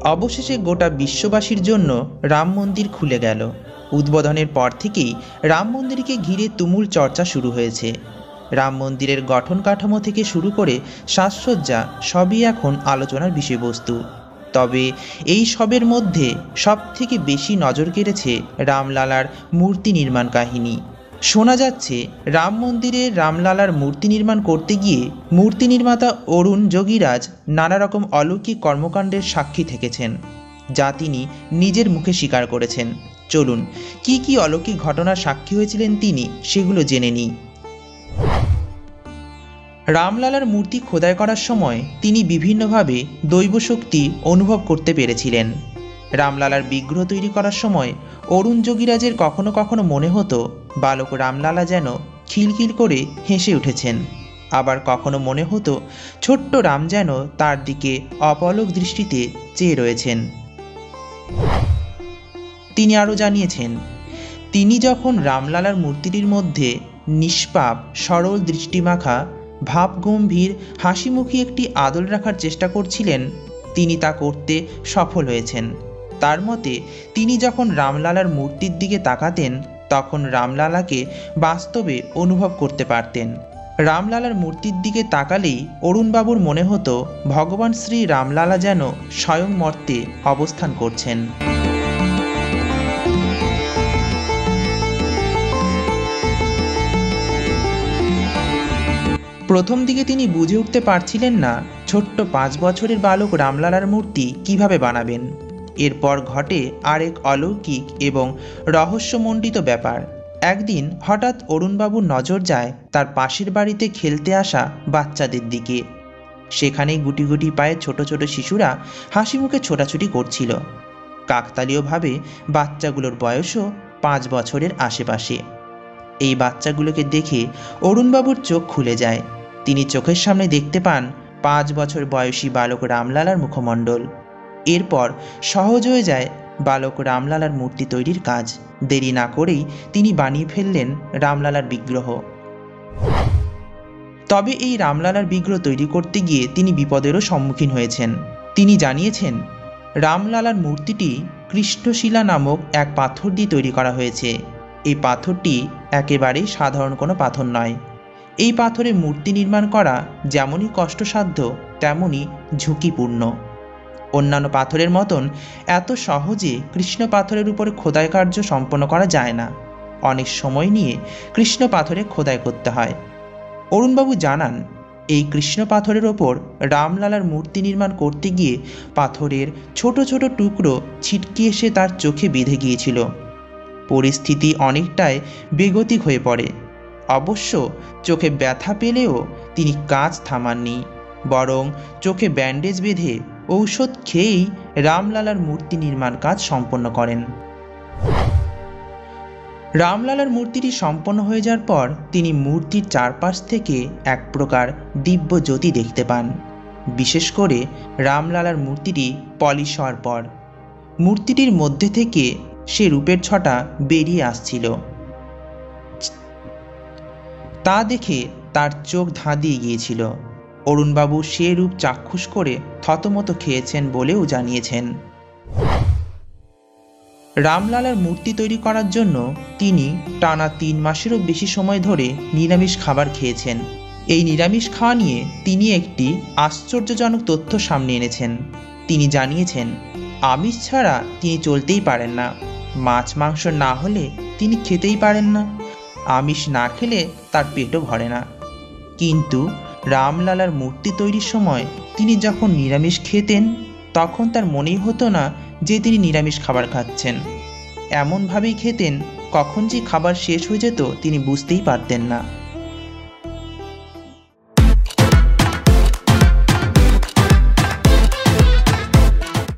অবশেষে গোটা বিশ্ববাসীর জন্য রাম মন্দির খুলে গেল। উদ্বোধনের পর থেকেই রাম মন্দিরকে ঘিরে তুমুল চর্চা শুরু হয়েছে। রাম মন্দিরের গঠন কাঠামো থেকে শুরু করে সাজসজ্জা সবই এখন আলোচনার বিষয়বস্তু। তবে এই সবের মধ্যে সবথেকে বেশি নজর কেড়েছে রামলালার মূর্তি নির্মাণ কাহিনী। শোনা যাচ্ছে রাম মন্দিরে রামলালার মূর্তি নির্মাণ করতে গিয়ে মূর্তি নির্মাতা অরুণ যোগীরাজ নানা রকম অলৌকিক কর্মকাণ্ডের সাক্ষী থেকেছেন, যা তিনি নিজের মুখে স্বীকার করেছেন। চলুন কি কি অলৌকিক ঘটনার সাক্ষী হয়েছিলেন তিনি সেগুলো জেনে নিই। রামলালার মূর্তি খোদাই করার সময় তিনি বিভিন্নভাবে দৈব শক্তি অনুভব করতে পেরেছিলেন। রামলালার বিগ্রহ তৈরি করার সময় অরুণ যোগীরাজের কখনো কখনো মনে হতো বালক রামলালা যেন খিলখিল করে হেসে উঠেছেন, আবার কখনো মনে হতো ছোট্ট রাম যেন তার দিকে অপলক দৃষ্টিতে চেয়ে রয়েছেন। তিনি আরও জানিয়েছেন, তিনি যখন রামলালার মূর্তিটির মধ্যে নিষ্পাপ সরল দৃষ্টিমাখা ভাবগম্ভীর হাসিমুখী একটি আদল রাখার চেষ্টা করছিলেন, তিনি তা করতে সফল হয়েছেন। তার মতে তিনি যখন রামলালার মূর্তির দিকে তাকাতেন তখন রামলালাকে বাস্তবে অনুভব করতে পারতেন। রামলালার মূর্তির দিকে তাকালেই অরুণবাবুর মনে হতো ভগবান শ্রী রামলালা যেন স্বয়ং মর্তে অবস্থান করছেন। প্রথম দিকে তিনি বুঝে উঠতে পারছিলেন না ছোট্ট 5 বছরের বালক রামলালার মূর্তি কিভাবে বানাবেন। এরপর ঘটে আরেক অলৌকিক এবং রহস্যমণ্ডিত ব্যাপার। একদিন হঠাৎ অরুণবাবুর নজর যায় তার পাশের বাড়িতে খেলতে আসা বাচ্চাদের দিকে। সেখানেই গুটি গুটি পায়ে ছোট ছোট শিশুরা হাসি মুখে ছোটাছুটি করছিল। কাকতালীয়ভাবে বাচ্চাগুলোর বয়সও 5 বছরের আশেপাশে। এই বাচ্চাগুলোকে দেখে অরুণবাবুর চোখ খুলে যায়। তিনি চোখের সামনে দেখতে পান 5 বছর বয়সী বালক রামলালার মুখমণ্ডল। এরপর সহজ হয়ে যায় বালক রামলালার মূর্তি তৈরির কাজ। দেরি না করেই তিনি বানিয়ে ফেললেন রামলালার বিগ্রহ। তবে এই রামলালার বিগ্রহ তৈরি করতে গিয়ে তিনি বিপদেরও সম্মুখীন হয়েছেন। তিনি জানিয়েছেন, রামলালার মূর্তিটি কৃষ্ণশিলা নামক এক পাথর দিয়ে তৈরি করা হয়েছে। এই পাথরটি একেবারেই সাধারণ কোনো পাথর নয়। এই পাথরের মূর্তি নির্মাণ করা যেমনই কষ্টসাধ্য তেমনই ঝুঁকিপূর্ণ। অন্যান্য পাথরের মতন এত সহজে কৃষ্ণ পাথরের উপরে খোদাই কার্য সম্পন্ন করা যায় না। অনেক সময় নিয়ে কৃষ্ণ পাথরে খোদাই করতে হয়। অরুণবাবু জানান, এই কৃষ্ণ পাথরের ওপর রামলালার মূর্তি নির্মাণ করতে গিয়ে পাথরের ছোট ছোট টুকরো ছিটকে এসে তার চোখে বেঁধে গিয়েছিল। পরিস্থিতি অনেকটাই বেগতিক হয়ে পড়ে। অবশ্য চোখে ব্যথা পেলেও তিনি কাজ থামাননি, বরং চোখে ব্যান্ডেজ বেঁধে ঔষধ খেয়েই রামলালার মূর্তি নির্মাণ কাজ সম্পন্ন করেন। রামলালার মূর্তিটি সম্পন্ন হয়ে যাওয়ার পর তিনি মূর্তির চারপাশ থেকে এক প্রকার দিব্য জ্যোতি দেখতে পান। বিশেষ করে রামলালার মূর্তিটি পলিশ হওয়ার পর মূর্তিটির মধ্যে থেকে সে রূপের ছটা বেরিয়ে আসছিল। তা দেখে তার চোখ ধাঁধিয়ে গিয়েছিল। অরুণবাবু সে রূপ চাক্ষুষ করে থতমত খেয়েছেন বলেও জানিয়েছেন। রামলালার মূর্তি তৈরি করার জন্য তিনি টানা 3 মাসেরও বেশি সময় ধরে নিরামিষ খাবার খেয়েছেন। এই নিরামিষ খাওয়া নিয়ে তিনি একটি আশ্চর্যজনক তথ্য সামনে এনেছেন। তিনি জানিয়েছেন, আমিষ ছাড়া তিনি চলতেই পারেন না। মাছ মাংস না হলে তিনি খেতেই পারেন না। আমিষ না খেলে তার পেটও ভরে না। কিন্তু রামলালার মূর্তি তৈরির সময় তিনি যখন নিরামিষ খেতেন তখন তার মনেই হতো না যে তিনি নিরামিষ খাবার খাচ্ছেন। এমনভাবেই খেতেন, কখন যে খাবার শেষ হয়ে যেত তিনি বুঝতেই পারতেন না।